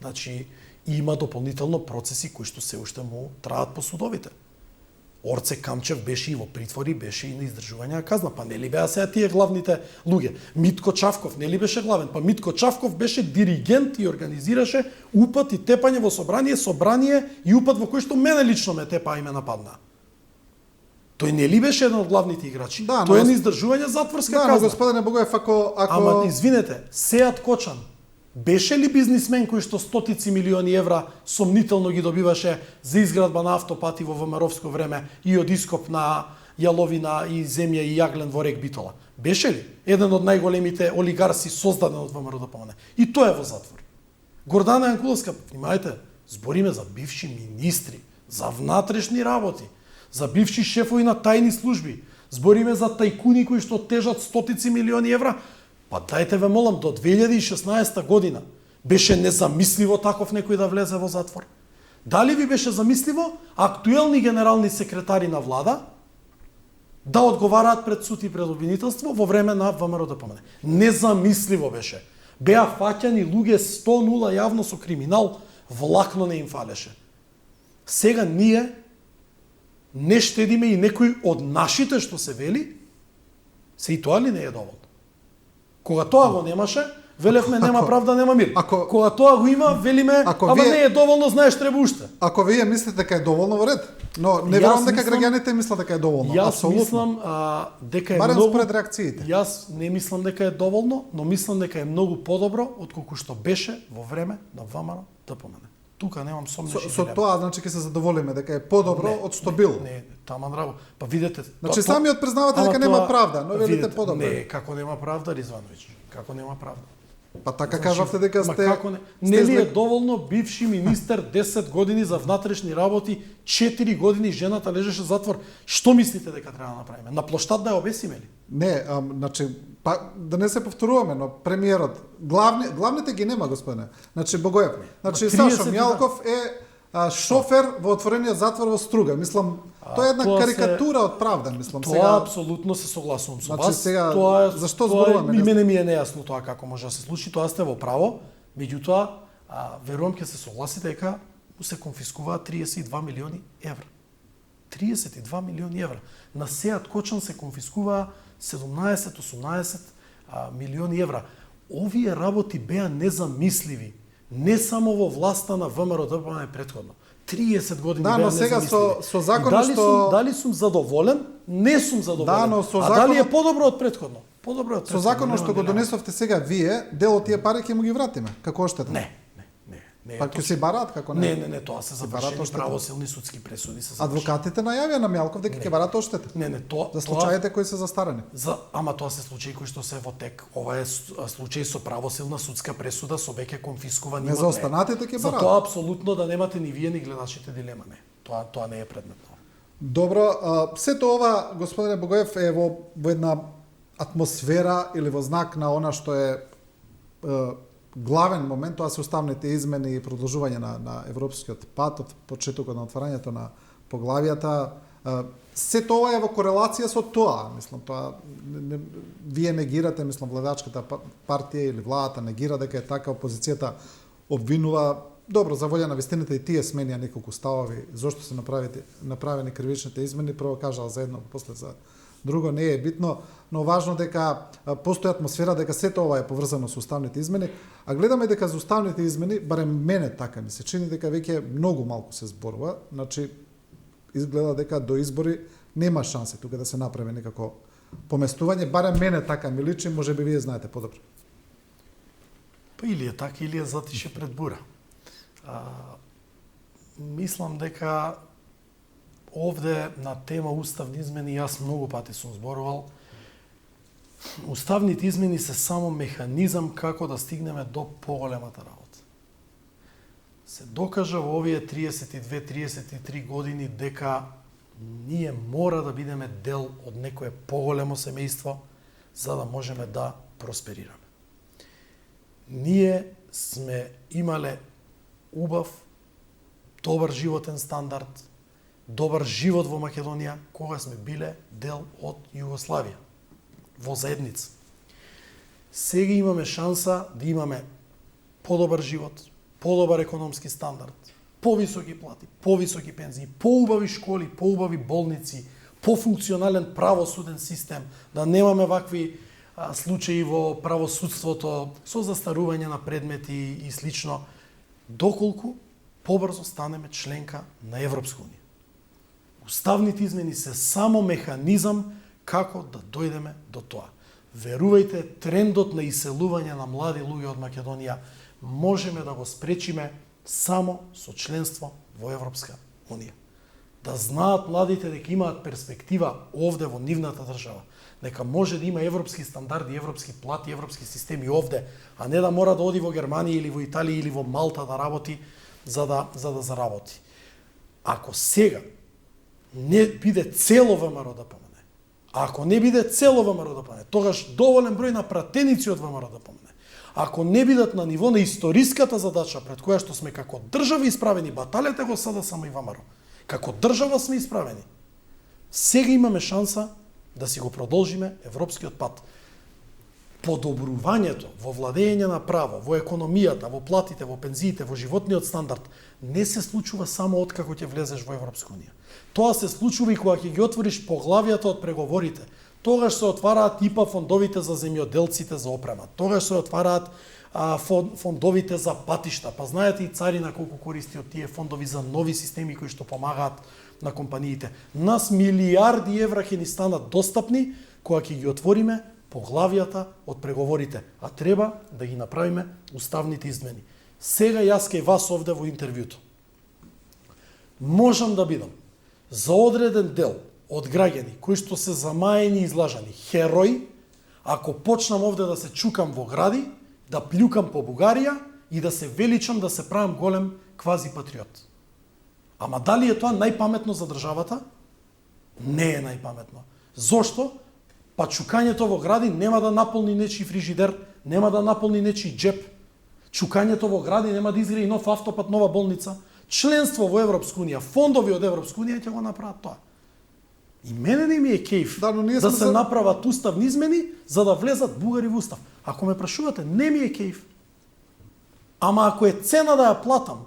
Значи, има дополнително процеси кои што се уште му траат по судовите. Орце Камчев беше и во притвори, беше и на издржување на казна. Па нели беа сега тие главните луѓе? Митко Чавков нели беше главен? Па Митко Чавков беше диригент и организираше упат и тепање во собрание и упат во кој што мене лично ме тепа и ме нападна. Тој нели беше еден од главните играчи? Да, тој е на издржување затворска казна. Да, господине Богоев, ако... Ама, извинете, Сеат Кочан беше ли бизнисмен кој што стотици милиони евра сомнително ги добиваше за изградба на автопати во ВМРО-вско време и од ископ на јаловина и земја и јаглен во рек Битола? Беше ли? Еден од најголемите олигарси создаден од ВМРО ДПМН. И тој е во затвор. Гордана Јанкуловска, внимајте, збориме за бивши министри, за внатрешни работи, за бивши шефови на тајни служби, збориме за тајкуни кои што тежат стотици милиони евра. Па дајте ве молам, до 2016 година беше незамисливо таков некој да влезе во затвор. Дали ви беше замисливо актуелни генерални секретари на влада да одговараат пред суд и пред обвинителство во време на ВМРО ДПМН? Незамисливо беше. Беа фаќани луѓе 100-0 јавно со криминал, влакно не им фалеше. Сега ние не штедиме и некој од нашите што се вели, се и тоа ли не е доволно? Кога тоа го немаше, велевме нема правда, нема мир. Кога тоа го има, велиме, не е доволно, знаеш, треба уште. Ако вие мислите дека е доволно, во ред, но не верувам дека граѓаните мислат дека е доволно. Јас мислам дека е барем многу... според реакциите. Јас не мислам дека е доволно, но мислам дека е многу подобро отколку што беше во време на ВМРО ДПМН. Тука немам сомнеш и Со дилема. тоа значи ќе се задоволиме дека е подобро од што било. Не, таман работа. Па видете, Значи самиот признавате дека нема правда, но велите видите, подобро. Не, како нема правда, Ризвановиќ. Како нема правда. Па така кажавте дека Ма сте како не? Не ли е доволно бивши министер 10 години за внатрешни работи, 4 години жената лежеше затвор. Што мислите дека треба да направиме? На плоштад да ја обесиме ли? Не, значи па да не се повторуваме, но премиерот главните ги нема, господине. Значи Богоев. Значи 30 Сашо Мјалков е шофер во отворениот затвор во Струга. Мислам, тоа е една тоа карикатура од правда, мислам. Тоа апсолутно се согласувам со Значи, вас. сега, Тоа е, зашто тоа зборуваме? е, мене ми е нејасно тоа како може да се случи, тоа сте во право. Меѓутоа, верувам ќе се согласите дека му се конфискуваат 32 милиони евра. 32 милиони евра. На Сеат Кочан се конфискуваа 17-18 милиони евра. Овие работи беа незамисливи. Не само во власта на ВМРО ДПМН предходно. 30 години Да, беа но сега незамисливи. со законот Дали сум задоволен? Не сум задоволен. Да, но со А дали е законот- подобро од предходно? Подобро е од Со предходно. законот што го донесовте сега вие, дел од тие пари ќе му ги вратиме. Како оштета? Не. Па ќе се бараат како не? Не, тоа се барат завршени оштета. правосилни судски пресуди се завршени. Адвокатите најавија на Мјалков дека ќе бараат оштета. Не, тоа За случаите кои се застарани. ама тоа се случаи кои што се во тек. Ова е случај со правосилна судска пресуда со веќе конфискувани Не имот. за останатите ќе За бараат. тоа апсолутно да немате ни вие ни гледачите дилема, не. Тоа не е предметно. Добро, сето ова, господине Богоев, е во една атмосфера или во знак на она што е главен момент, тоа се уставните измени и продолжување на европскиот пат од почетокот на отварањето на поглавијата. Сето ова е во корелација со тоа, мислам, тоа вие негирате, мислам, владачката партија или владата негира дека е така, опозицијата обвинува. Добро, за волја на вистината и тие сменија неколку ставови зошто се направени кривичните измени, прво кажал за едно, после за друго, не е битно, но важно дека постои атмосфера дека сето ова е поврзано со уставните измени, а гледаме дека за уставните измени, барем мене така ми се чини дека веќе многу малку се зборува, значи изгледа дека до избори нема шанси тука да се направи некако поместување, барем мене така ми личи, можеби вие знаете подобро. Па или е така, или е затише пред бура. Мислам дека овде на тема уставни измени јас многу пати сум зборувал. Уставните измени се само механизам како да стигнеме до поголемата работа. Се докажа во овие 32-33 години дека ние мора да бидеме дел од некое поголемо семејство за да можеме да просперираме. Ние сме имале убав, добар животен стандард, добар живот во Македонија, кога сме биле дел од Југославија, во заедница. Сега имаме шанса да имаме подобар живот, подобар економски стандард, повисоки плати, повисоки пензии, поубави школи, поубави болници, пофункционален правосуден систем, да немаме вакви случаи во правосудството со застарување на предмети и слично, доколку побрзо станеме членка на Европска унија. Уставните измени се само механизам како да дојдеме до тоа. Верувајте, трендот на иселување на млади луѓе од Македонија можеме да го спречиме само со членство во Европска унија. Да знаат младите дека имаат перспектива овде во нивната држава, дека може да има европски стандарди, европски плати, европски системи овде, а не да мора да оди во Германија или во Италија или во Малта да работи за да заработи. Ако сега не биде цело ВМРО ДПМН, ако не биде цело ВМРО ДПМН, тогаш доволен број на пратеници од ВМРО ДПМН, ако не бидат на ниво на историската задача пред која што сме како држава исправени, баталјата го сада само и ВМРО. Како држава сме исправени. Сега имаме шанса да си го продолжиме европскиот пат. Подобрувањето во владење на право, во економијата, во платите, во пензиите, во животниот стандард не се случува само откако ќе влезеш во Европска унија. Тоа се случува и кога ќе ги отвориш поглавијата од преговорите. Тогаш се отвараат ИПА фондовите за земјоделците за опрема. Тогаш се отвараат фондовите за патишта. Па знаете и царина колку користи од тие фондови за нови системи кои што помагаат на компаниите. Нас милиарди евра ќе ни станат достапни кога ќе ги отвориме поглавијата од преговорите, а треба да ги направиме уставните измени. Сега јас кај вас овде во интервјуто можам да бидам за одреден дел од граѓани кои што се замаени и излажани херои, ако почнам овде да се чукам во гради, да плюкам по Бугарија и да се величам, да се правам голем квази патриот. Ама дали е тоа најпаметно за државата? Не е најпаметно. Зошто? Па чукањето во гради нема да наполни нечи фрижидер, нема да наполни нечи джеп. Чукањето во гради нема да изгради нов автопат, нова болница. Членство во Европска унија, фондови од Европска унија ќе го направат тоа. И мене не ми е кејф да се направат уставни измени за да влезат бугари во устав. Ако ме прашувате, не ми е кејф. Ама ако е цена да ја платам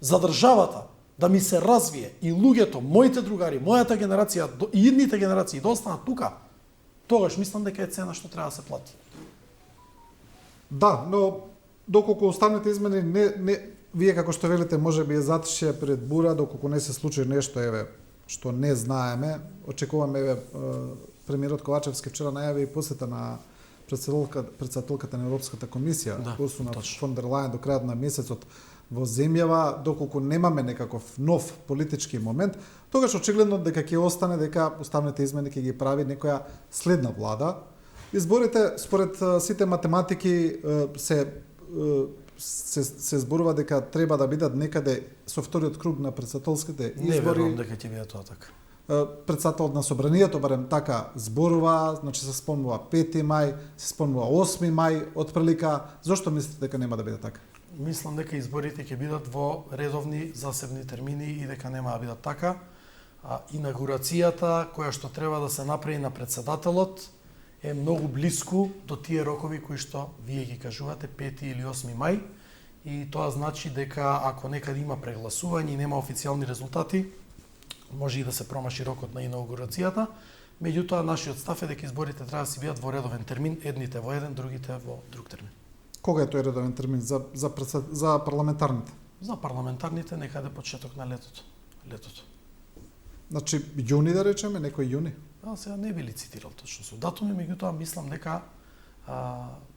за државата, да ми се развие и луѓето, моите другари, мојата генерација и идните генерации да останат тука, тогаш мислам дека е цена што треба да се плати. Да, но доколку останете измени, вие како што велите, можеби е затишје пред бура, доколку не се случи нешто, што не знаеме. Очекуваме, премиерот Ковачевски вчера најави и посета на председателката на Европската комисија, Урсула фон дер Лајен, до крајот на месецот во земјава, доколку немаме некаков нов политички момент, тогаш очигледно дека ќе остане дека уставните измени ќе ги прави некоја следна влада. Изборите, според сите математики, се зборува дека треба да бидат некаде со вториот круг на председателските избори. Не верувам дека ќе биде тоа така. Председател на собранието барем така зборува, значи се спомнува 5 мај, се спомнува 8 мај, отприлика. Зошто мислите дека нема да биде така? Мислам дека изборите ќе бидат во редовни засебни термини и дека нема да бидат така. Инаугурацијата која што треба да се направи на председателот е многу блиску до тие рокови кои што вие ги кажувате, 5 или 8 мај, и тоа значи дека ако некаде има прегласување и нема официјални резултати, може и да се промаши рокот на инаугурацијата. Меѓутоа, нашиот став е дека изборите треба да се бидат во редовен термин, едните во еден, другите во друг термин. Кога е тој редовен термин за парламентарните? За парламентарните некаде почеток на летото. Значи јуни да речеме, некој јуни? Сега не би ли цитирал точно со датуми, меѓутоа мислам дека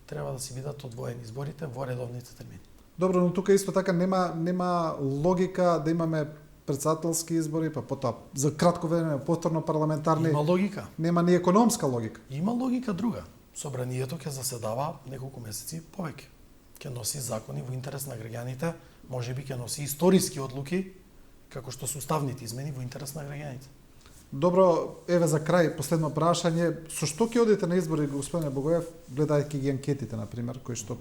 треба да си бидат одвоени изборите во редовните термини. Добро, но тука исто така нема логика да имаме председателски избори, па потоа за кратко време повторно парламентарни. Има логика. Нема ни економска логика. Има логика друга. Собранието ќе заседава неколку месеци повеќе. Ќе носи закони во интерес на граѓаните, можеби ќе носи историски одлуки, како што се уставните измени во интерес на граѓаните. Добро, еве за крај последно прашање, со што ќе одите на избори, господине Богоев, гледајќи ги анкетите на пример, кои што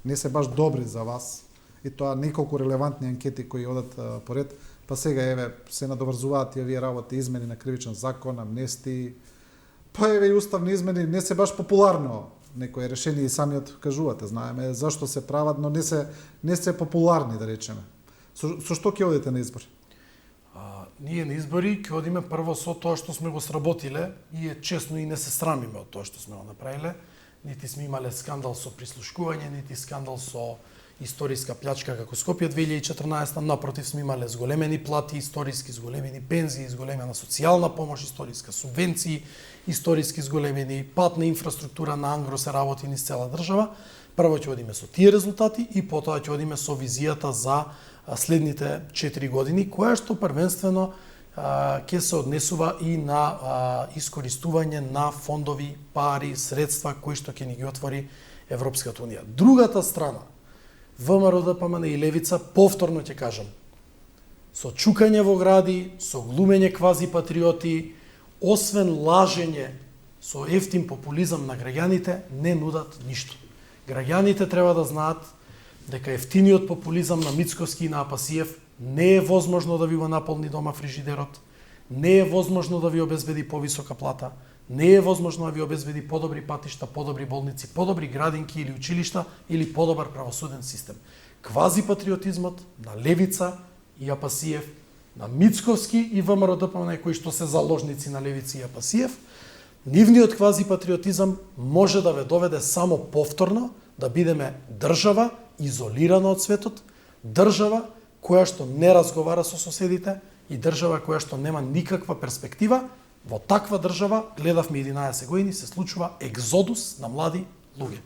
не се баш добри за вас, и тоа неколку релевантни анкети кои одат поред, па сега еве се надоврзуваат и овие работи, измени на кривичен закон, амнестии, па еве и уставни измени не се баш популарно, некои решение и самиот кажувате, знаеме зашто се прават, но не се популарни да речеме. Со што ќе одите на избори? Ние на избори ќе одиме прво со тоа што сме го сработиле и е честно и не се срамиме од тоа што сме го направиле. Нити сме имале скандал со прислушкување, нити скандал со историска плячка како Скопје 2014, напротив сме имале зголемени плати историски, зголемени пензии, зголемена социјална помош историска, субвенции историски зголемени, патна инфраструктура на ангро се работи низ цела држава. Прво ќе одиме со тие резултати и потоа ќе одиме со визијата за следните 4 години, која што првенствено ќе се однесува и на искористување на фондови, пари, средства кои што ќе ни ги отвори Европската унија. Другата страна, ВМРО, ДПМН и Левица, повторно ќе кажам, со чукање во гради, со глумење квази патриоти, освен лажење со ефтин популизам на граѓаните, не нудат ништо. Граѓаните треба да знаат дека ефтиниот популизам на Мицковски и на Апасиев не е возможно да ви го наполни дома фрижидерот, не е возможно да ви обезбеди повисока плата, не е возможно да ви обезбеди подобри патишта, подобри болници, подобри градинки или училишта или подобар правосуден систем. Квази патриотизмот на Левица и Апасиев, на Мицковски и ВМРО ДПМН, кои што се заложници на Левица и Апасиев, нивниот квази патриотизам може да ве доведе само повторно да бидеме држава изолирана од светот, држава која што не разговара со соседите и држава која што нема никаква перспектива. Во таква држава, гледавме 11 години, се случува екзодус на млади луѓе.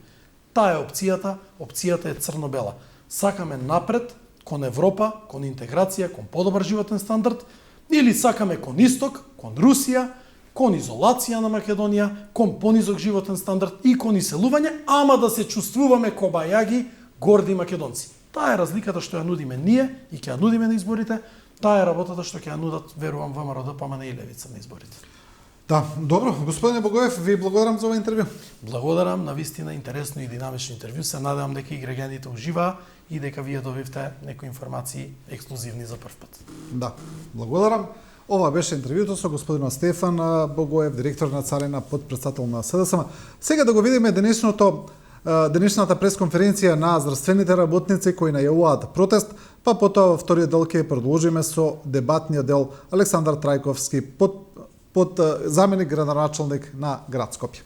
Таа е опцијата е црно-бела. сакаме напред, кон Европа, кон интеграција, кон подобар животен стандард, или сакаме кон исток, кон Русија, кон изолација на Македонија, кон понизок животен стандард и кон иселување, ама да се чувствуваме кобајаги, горди македонци. Таа е разликата што ја нудиме ние и ќе ја нудиме на изборите, таа е работата што ќе ја нудат, верувам, ВМРО, ПМН и Левица на изборите. Да, добро, господине Богоев, ви благодарам за ова интервју. Благодарам, на вистина интересно и динамично интервју. Се надевам дека и граѓаните уживаа и дека вие добивте некои информации ексклузивни за прв пат. Да, благодарам. Ова беше интервјуто со господинот Стефан Богоев, директор на Царина, подпредседател на СДСМ. Сега да го видиме денешната пресконференција на здравствените работници кои најавуваат протест, па потоа во вториот дел ќе продолжиме со дебатниот дел Александар Трајковски, под заменик градоначалник на град Скопје.